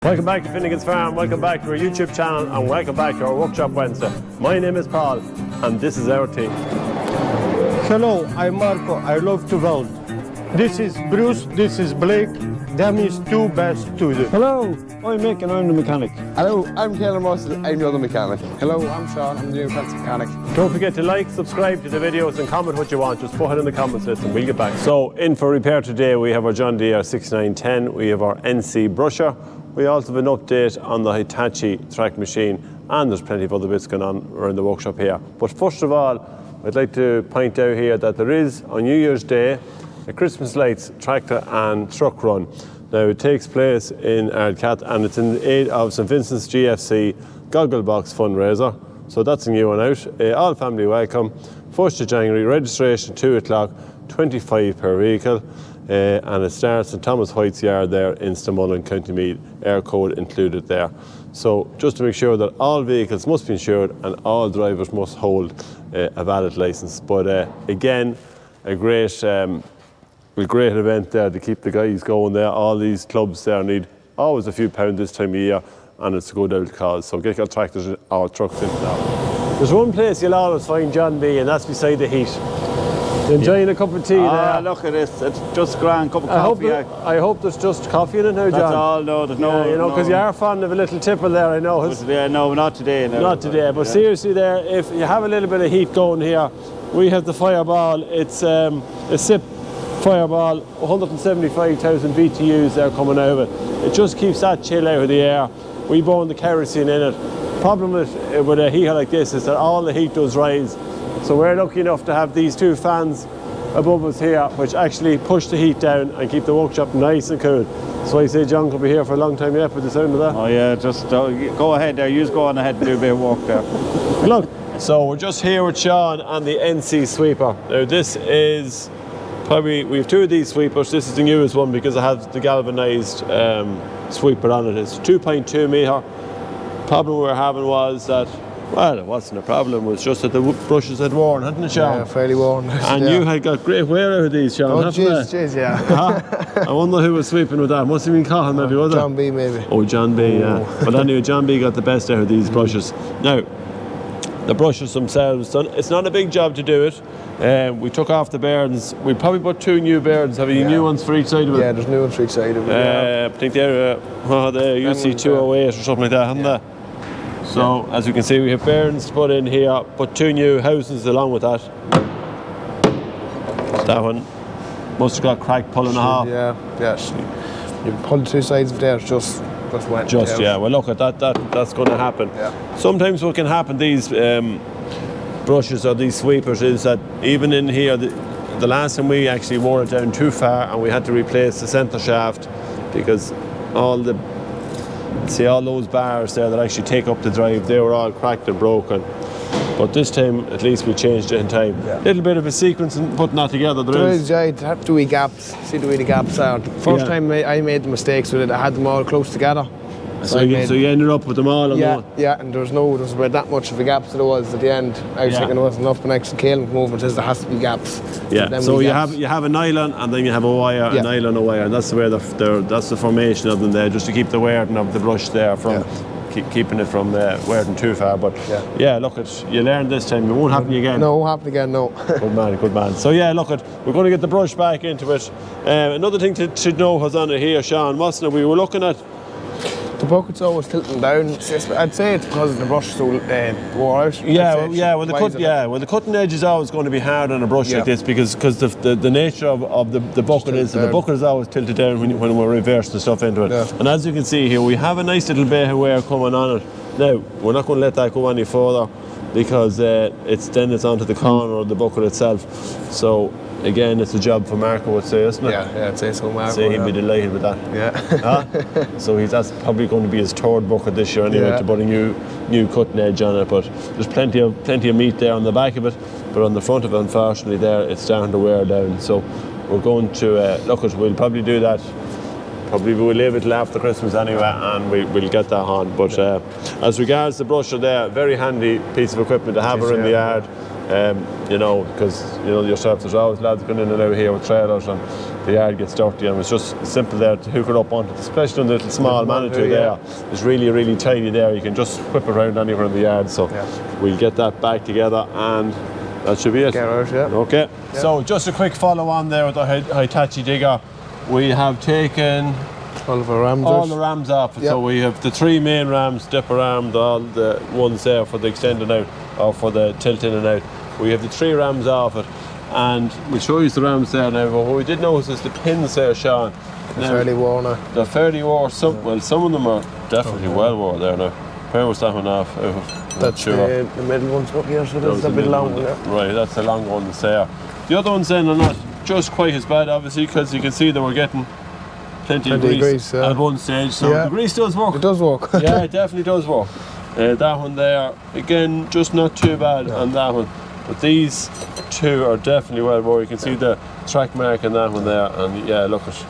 Welcome back to Finnegan's Farm, welcome back to our YouTube channel and welcome back to our Workshop Wednesday. My name is Paul and this is our team. Hello, I'm Marco, I love to weld. This is Bruce, this is Blake, them is two best to do. Hello, I'm Mick and I'm the mechanic. Hello, I'm Kaylem Russell, I'm the other mechanic. Hello, I'm Sean, I'm the new apprentice mechanic. Don't forget to like, subscribe to the videos and comment what you want. Just put it in the comments list and we'll get back. So in for repair today we have our John Deere 6910, we have our NC brusher. We also have an update on the Hitachi track machine and there's plenty of other bits going on around the workshop here. But first of all, I'd like to point out here that there is on New Year's Day a Christmas lights tractor and truck run. Now it takes place in Ardcath and it's in aid of St Vincent's GFC Goggle Box fundraiser. So that's a new one out. All family welcome. 1st of January, registration 2 o'clock, 25 per vehicle. And it starts in Thomas White's yard there in Stamullen, County Meath, air code included there. So just to make sure that all vehicles must be insured and all drivers must hold a valid licence. But again, a great event there to keep the guys going there. All these clubs there need always a few pounds this time of year and it's a good old cause. So get your tractors or trucks in now. There's one place you'll always find John B and that's beside the heat. Enjoying a cup of tea there. Look at this, it's just a grand cup of coffee. I hope there's just coffee in it now, John. That's all, no, there's no... Yeah, you know, because you are fond of a little tipple there, I know. Yeah, no, not today. No. Not today, but seriously there, if you have a little bit of heat going here, we have the Fireball. It's a SIP Fireball, 175,000 BTUs there coming out of it. It just keeps that chill out of the air. We burn the kerosene in it. Problem with a heater like this is that all the heat does rise. So we're lucky enough to have these two fans above us here which actually push the heat down and keep the workshop nice and cool. So I say John could be here for a long time yet with the sound of that. Oh yeah, just go ahead there, you just go on ahead and do a bit of work there. Look, so we're just here with Sean and the NC sweeper. Now this is probably, we have two of these sweepers. This is the newest one because it has the galvanised sweeper on it. It's 2.2 metre. Problem we were having was that, well, it wasn't a problem, it was just that the brushes had worn, hadn't it, Sean? Yeah, fairly worn. And yeah. You had got great wear out of these, Sean, oh, haven't you? Jeez, yeah. I wonder who was sweeping with that. Must have been Cahill, maybe, was it? John B, maybe. Oh, John B, yeah. But anyway, John B got the best out of these brushes. Now, the brushes themselves, it's not a big job to do it. We took off the bearings. We probably put 2 new bearings. Have you new ones for each side of it? Yeah, there's new ones for each side of it. I think they're the UC 208 or something like that, haven't they? So, as you can see, we have bearings to put in here, put 2 new housings along with that. That one must have got cracked pulling a half. Yeah, yes. You pull 2 sides of there, it's just went. Just, yeah, well look, that's going to happen. Yeah. Sometimes what can happen, these brushes or these sweepers, is that even in here, the last time we actually wore it down too far and we had to replace the centre shaft because all those bars there that actually take up the drive, they were all cracked and broken. But this time, at least we changed it in time. Yeah. Little bit of a sequence and putting that together. There is, yeah, you have to wee gaps, see the way the gaps are. The first time I made the mistakes with it, I had them all close together. So you ended up with them all on one? Yeah, and there was about that much of a gap that it was at the end. I was thinking it wasn't enough, but next to Kaylem movement says there has to be gaps. Yeah, so you have a nylon and then you have a wire, a nylon, a wire, and that's the way that's the formation of them there, just to keep the wearing of the brush there from keeping it from wearing too far. But yeah, look, you learned this time, it won't happen again. No, it won't happen again, no. Good man. So yeah, look, we're going to get the brush back into it. Another thing to know was on it here, Sean, wasn't it? We were looking at the bucket's always tilting down. I'd say it's because the brush is so wore out. The cutting edge is always going to be hard on a brush like this because the nature of the bucket is that the bucket is always tilted down when we're reversing the stuff into it. Yeah. And as you can see here, we have a nice little bit of wear coming on it. Now, we're not going to let that go any further because it's onto the corner of the bucket itself. So again, it's a job for Marco, would say, isn't it? Yeah, I'd say so, Marco. Say he'd be delighted with that. Yeah. So that's probably going to be his 3rd bucket this year anyway, to put a new cutting edge on it. But there's plenty of meat there on the back of it, but on the front of it, unfortunately, there it's starting to wear down. So we're going to look at. We'll probably do that. Probably we'll leave it till after Christmas anyway, and we'll get that on. But as regards the brusher there, very handy piece of equipment to have her in the yard. You know, because you know yourself, there's always lads going in and out here with trailers and the yard gets dirty, and it's just simple there to hook it up onto, especially on the little small monitor there. It's really, really tidy there. You can just whip it around anywhere in the yard. So we'll get that back together, and that should be it. Get out, yeah. Okay. Yeah. So just a quick follow on there with the Hitachi digger. We have taken all the rams off it. So we have the 3 main rams, dipper armed, all the ones there for the extending out or for the tilt in and out. We have the 3 rams off it, and we'll show you the rams there now. But what we did notice is the pins there, Sean. They're fairly worn now. They're fairly worn. Well, some of them are definitely well worn there now. Where was that one off? That's the middle one's up here, so that's a bit long one there. Right, that's the long one there. The other ones then are not just quite as bad, obviously, because you can see they were getting plenty of grease at one stage. So the grease does work. It does work. Yeah, it definitely does work. That one there, again, just not too bad on that one. But these 2 are definitely well worn. You can see the track mark on that one there, and yeah, look at.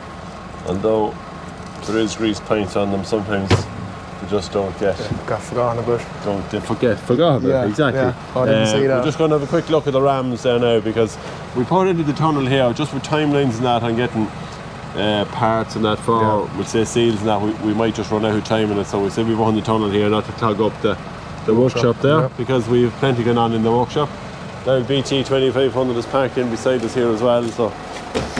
Although there is grease paint on them, sometimes they just don't get. Got forgotten about. Don't forgot about it, exactly. Yeah. I didn't see that. We're just going to have a quick look at the rams there now, because we put into the tunnel here just with timelines and that, and getting parts and that for, we'll say seals and that, we might just run out of time in it, so we said we run the tunnel here not to clog up the workshop there, because we have plenty going on in the workshop. Now BT 2500 is parked in beside us here as well, so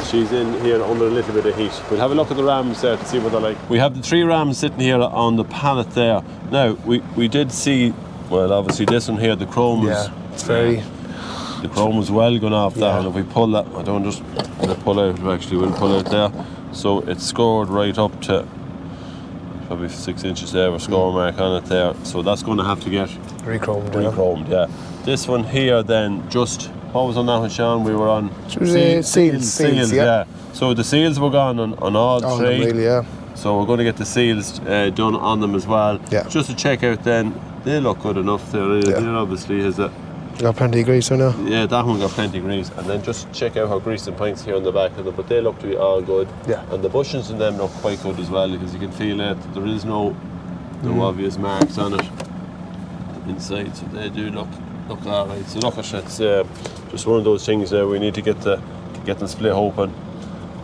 she's in here under a little bit of heat. We'll have a look at the rams there to see what they're like. We have the 3 rams sitting here on the pallet there. Now we did see, well, obviously this one here, the chrome was very. The chrome was well gone off that, and if we pull that, I don't just pull out. Actually, we'll pull out there. So it's scored right up to probably 6 inches there, a score mark on it there. So that's going to have to get re-chromed. Yeah. This one here then, just what was on that one, Sean? We were on seals. Yeah. So the seals were gone on all 3. Really, yeah. So we're going to get the seals done on them as well. Yeah. Just to check out then, they look good enough there. Yeah. Obviously is a. Got plenty of grease on now. Yeah, that one got plenty of grease. And then just check out how grease and pints here on the back of them, but they look to be all good. Yeah. And the bushings in them look quite good as well, because you can feel it. There is no obvious marks on it inside, so they do look alright. So look, it's just one of those things there. We need to get them split open,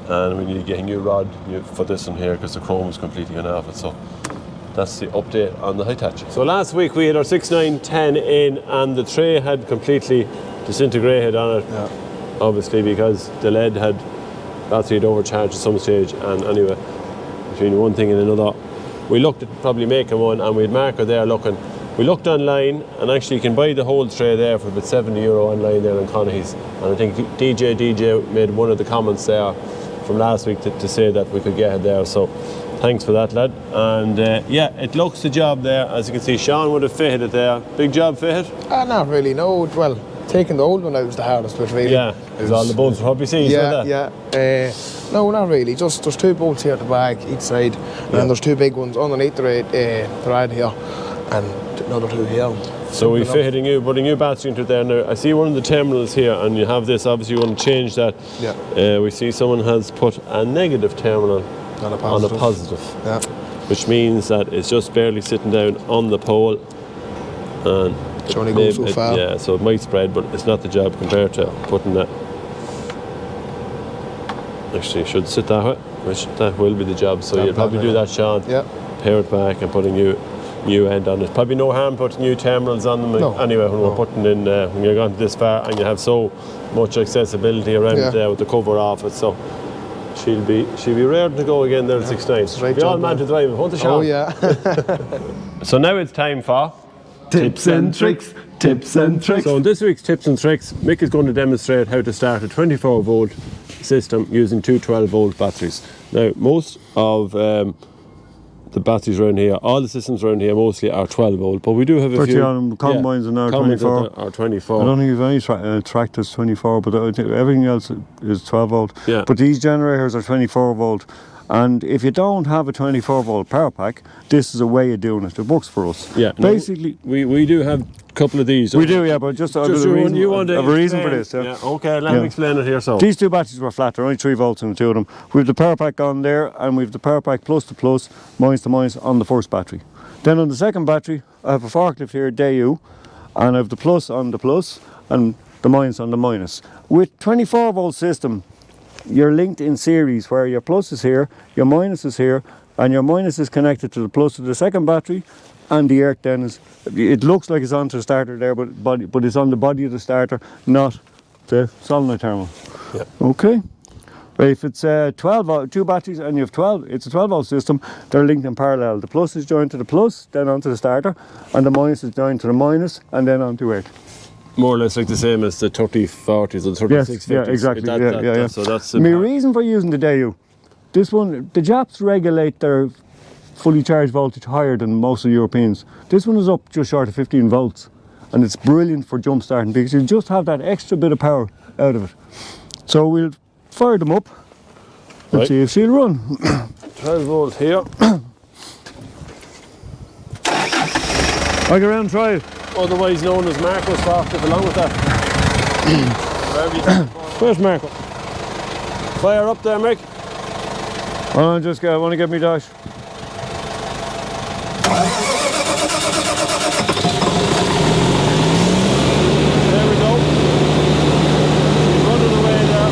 and we need to get a new rod for this one here, because the chrome is completely gone off it. So that's the update on the Hitachi. So last week we had our 6910 in, and the tray had completely disintegrated on it, obviously because the lead had overcharged at some stage. And anyway, between one thing and another, we looked at probably making one, and we had marker there looking. We looked online, and actually you can buy the whole tray there for about €70 online there on Connaughey's. And I think DJ made one of the comments there from last week to say that we could get it there. So thanks for that, lad. And yeah, it looks the job there. As you can see, Sean would have fitted it there. Big job fitted? Not really, no. Well, taking the old one out was the hardest bit, really. Yeah, because all the bolts were probably seized, no, not really. Just there's 2 bolts here at the back, each side, and there's 2 big ones underneath the rad here, and another 2 here. So we put a new battery into there now. I see one of the terminals here, and you have this. Obviously, you want to change that. Yeah. We see someone has put a negative terminal on a positive. Yeah. Which means that it's just barely sitting down on the pole, and it's only going so far. Yeah, so it might spread, but it's not the job compared to putting that. Actually, it should sit that way, which that will be the job. So you'll probably do that, Sean. Yeah. Pare it back and put a new end on it. Probably no harm putting new terminals on them. No. Anyway, when we're putting in, when you're gone this far and you have so much accessibility around it there with the cover off it, so she'll be raring to go again there at 6'9". Be all man to drive it, won't they, Sean? Oh yeah. So now it's time for tips and tricks. So in this week's tips and tricks, Mick is going to demonstrate how to start a 24-volt system using 2 12-volt batteries. Now, most of the batteries around here, all the systems around here mostly are 12-volt, but we do have a few. On them, combines are now 24. Are 24. I don't think we've any tractors 24, but I think everything else is 12-volt. Yeah. But these generators are 24-volt. And if you don't have a 24-volt power pack, this is a way of doing it. It works for us. Yeah. Basically, we do have a couple of these. We do, yeah, but just a reason for this. Yeah. Okay, let me explain it here. So these 2 batteries were flat. There are only 3 volts in the 2 of them. We have the power pack on there, and we have the power pack plus to plus, minus to minus on the first battery. Then on the second battery, I have a forklift here, DU, and I have the plus on the plus and the minus on the minus. With 24-volt system, you're linked in series where your plus is here, your minus is here, and your minus is connected to the plus of the second battery, and the earth then is, it looks like it's onto the starter there, but it's on the body of the starter, not the solenoid terminal. Yeah. Okay. If it's 12 volt, 2 batteries and you have 12, it's a 12 volt system, they're linked in parallel. The plus is joined to the plus, then onto the starter, and the minus is joined to the minus, and then onto earth. More or less like the same as the 3040s or the 3650s. Yes, yeah, exactly. Yeah. So that's My reason for using the Deere, this one, the Japs regulate their fully charged voltage higher than most of the Europeans. This one is up just short of 15 volts, and it's brilliant for jump starting because you just have that extra bit of power out of it. So we'll fire them up and Right. see if she'll run. 12 volt here. I go around and try it. Otherwise known as Marco's forklift along with that. Where's Marco? Fire up there, Mick. I want to get me dash. There we go. She's running away there.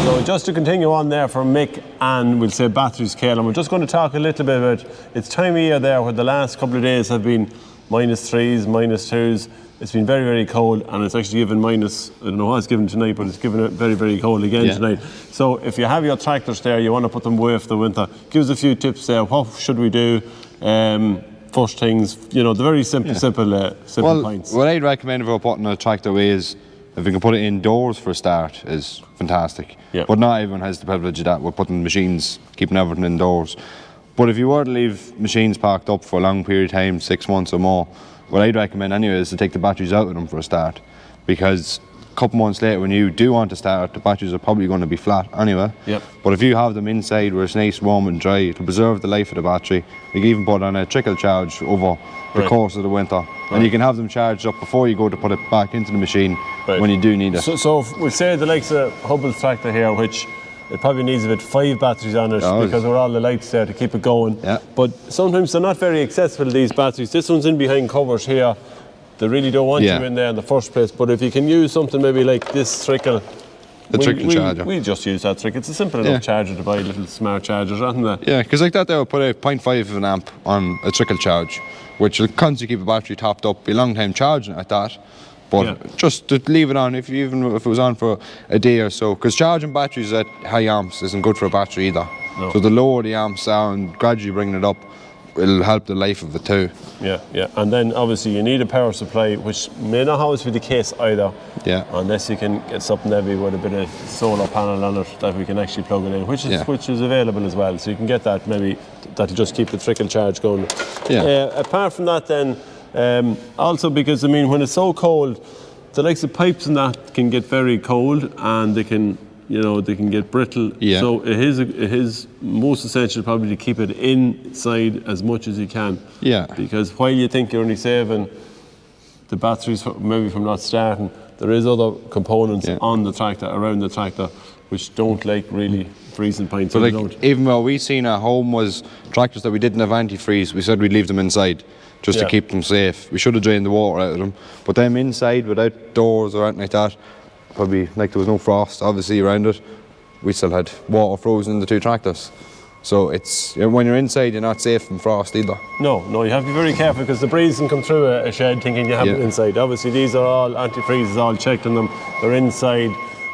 So just to continue on there for Mick and we'll say batteries, Kaylem, we're just going to talk a little bit about, it's time of year there where the last couple of days have been -3s, -2s. It's been very, very cold, and it's actually given minus, I don't know what it's given tonight, but it's given it very, very cold again tonight. So if you have your tractors there, you want to put them away for the winter, give us a few tips there. What should we do? First things, you know, the very simple points. What I'd recommend if we're putting a tractor away is, if we can put it indoors for a start, is fantastic. Yeah. But not everyone has the privilege of that. We're putting machines, keeping everything indoors. But if you were to leave machines parked up for a long period of time, 6 months or more, what I'd recommend anyway is to take the batteries out of them for a start, because a couple months later when you do want to start, the batteries are probably going to be flat anyway. Yep. But if you have them inside where it's nice, warm and dry, it'll preserve the life of the battery. You can even put on a trickle charge over the course of the winter, and you can have them charged up before you go to put it back into the machine when you do need it. So if we'll say the likes of Hubble's tractor here, which it probably needs about 5 batteries on it because we're all the lights there to keep it going. Yeah. But sometimes they're not very accessible, these batteries. This one's in behind covers here. They really don't want you in there in the first place. But if you can use something maybe like this trickle, trickle charger. We just use that trick. It's a simple enough charger to buy, little smart chargers, isn't it? Yeah, because like that they will put a 0.5 of an amp on a trickle charge, which will constantly keep the battery topped up, be a long time charging at that. But just to leave it on, even if it was on for a day or so, because charging batteries at high amps isn't good for a battery either. No. So the lower the amps are and gradually bringing it up, it'll help the life of it too. Yeah. And then obviously you need a power supply, which may not always be the case either. Yeah. Unless you can get something heavy with a bit of solar panel on it that we can actually plug it in, which is available as well. So you can get that, maybe that'll just keep the trickle charge going. Yeah. Apart from that then, also because I mean when it's so cold, the likes of pipes and that can get very cold and they can get brittle. Yeah. So it is most essential probably to keep it inside as much as you can. Yeah. Because while you think you're only saving the batteries maybe from not starting, there is other components on the tractor, around the tractor, which don't like really freezing points. But like, even what we seen at home was tractors that we didn't have antifreeze, we said we'd leave them inside just to keep them safe. We should have drained the water out of them, but them inside without doors or anything like that, probably like there was no frost obviously around it, we still had water frozen in the 2 tractors. So it's, when you're inside you're not safe from frost either. No, you have to be very careful because the breeze can come through a shed thinking you have it inside. Obviously these are all antifreezes, all checked on them, they're inside.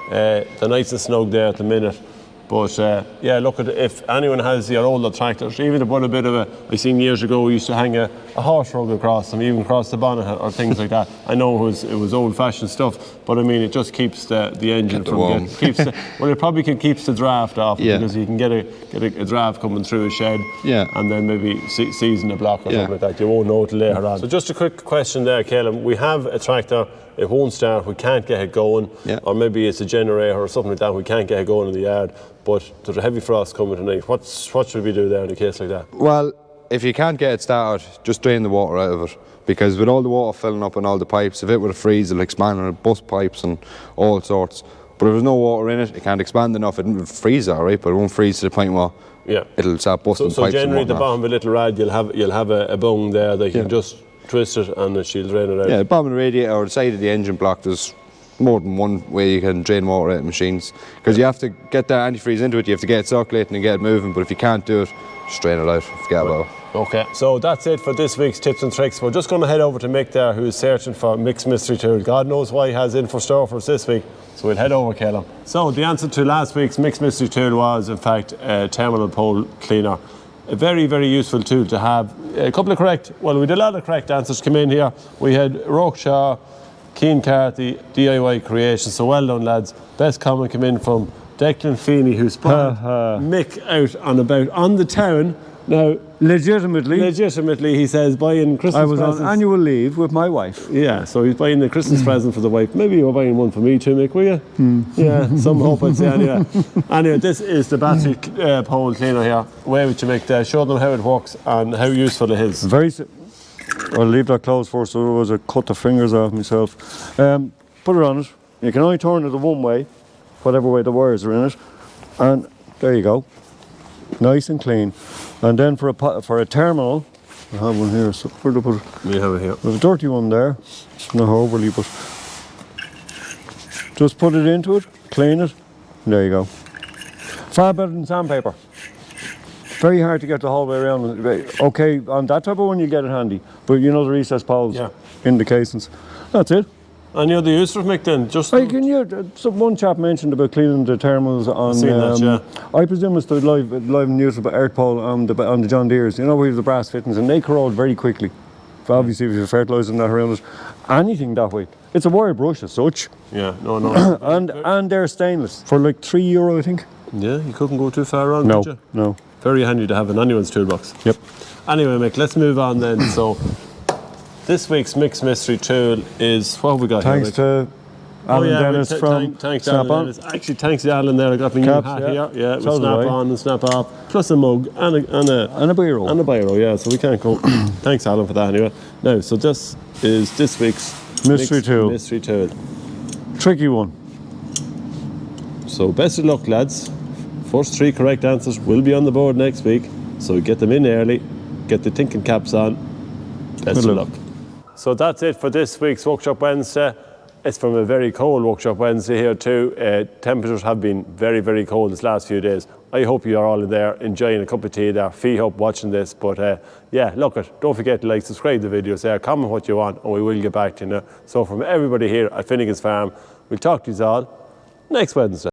They're nice and snug there at the minute. But look at if anyone has your older tractors, even to put a bit of I seen years ago we used to hang a horse rug across them, even across the bonnet or things like that. I know it was old-fashioned stuff, but I mean it just keeps the engine from getting, it probably keeps the draft off because you can get a draft coming through a shed and then maybe season a block or something like that. You won't know till later on. So just a quick question there, Kaylem. We have a tractor. It won't start, we can't get it going, or maybe it's a generator or something like that, we can't get it going in the yard, but there's a heavy frost coming tonight. What should we do there in a case like that? Well, if you can't get it started, just drain the water out of it, because with all the water filling up in all the pipes, if it were to freeze, it'll expand and it'll bust pipes and all sorts. But if there's no water in it, it can't expand enough. It will freeze alright, but it won't freeze to the point where it'll start busting pipes. So generally and the bottom of a little rad, you'll have a bung there that you can just twist it and she'll drain it out. Yeah, the bottom of the radiator or the side of the engine block, there's more than one way you can drain water out of machines. Because you have to get the antifreeze into it, you have to get it circulating and get it moving, but if you can't do it, just drain it out, forget about it. Okay, so that's it for this week's tips and tricks. We're just going to head over to Mick there, who's searching for Mick's mystery tool. God knows why he has info store for us this week. So we'll head over, Kaylem. So the answer to last week's Mick's mystery tool was, in fact, a terminal pole cleaner. A very, very useful tool to have. A couple of correct, well, we did a lot of correct answers come in here. We had Rokershaw, Keane Carthy, DIY Creation. So well done, lads. Best comment came in from Declan Feeney, who spotted Mick out and about on the town. Now, legitimately, he says, buying Christmas presents. I was on annual leave with my wife. Yeah, so he's buying the Christmas present for the wife. Maybe you're buying one for me too, Mick, will you? Yeah, some hope, I'd say, anyway. Anyway, this is the battery pole cleaner here. Way with you, Mick, there. Show them how it works and how useful it is. I'll leave that closed for so otherwise I cut the fingers off myself. Put it on it. You can only turn it the one way, whatever way the wires are in it. And there you go. Nice and clean. And then for a terminal, I have one here, so where to put it? We have it here. There's a dirty one there. It's not overly, but just put it into it, clean it, and there you go. Far better than sandpaper. Very hard to get the whole way around. Okay, on that type of one you get it handy, but you know the recess poles in the casings. That's it. Any other use for Mick then? Just one chap mentioned about cleaning the terminals on. I presume it's the live and usable earth pole on the John Deere's. You know, we have the brass fittings and they corrode very quickly. Obviously, if you're fertilising that around it, anything that way. It's a wire brush as such. Yeah, no. and they're stainless for like €3, I think. Yeah, you couldn't go too far wrong, could you? No. Very handy to have in anyone's toolbox. Yep. Anyway, Mick, let's move on then. So, this week's Mick's mystery tool is, what have we got Thanks here, to Alan Dennis from thanks Snap Alan On. Dennis. Actually, thanks to Alan there. I got my new hat here. Yeah, with Snap On and Snap Off, plus a mug and a biro. And a biro, yeah, so we can't go. Thanks, Alan, for that anyway. Now, so this is this week's mystery tool. Tricky one. So, best of luck, lads. First 3 correct answers will be on the board next week. So, get them in early, get the thinking caps on. Best of luck. So that's it for this week's Workshop Wednesday. It's from a very cold Workshop Wednesday here too. Temperatures have been very, very cold this last few days. I hope you are all in there enjoying a cup of tea there, feet up watching this. But yeah, look don't forget to like, subscribe to the videos there, comment what you want, and we will get back to you now. So from everybody here at Finnegan's Farm, we'll talk to you all next Wednesday.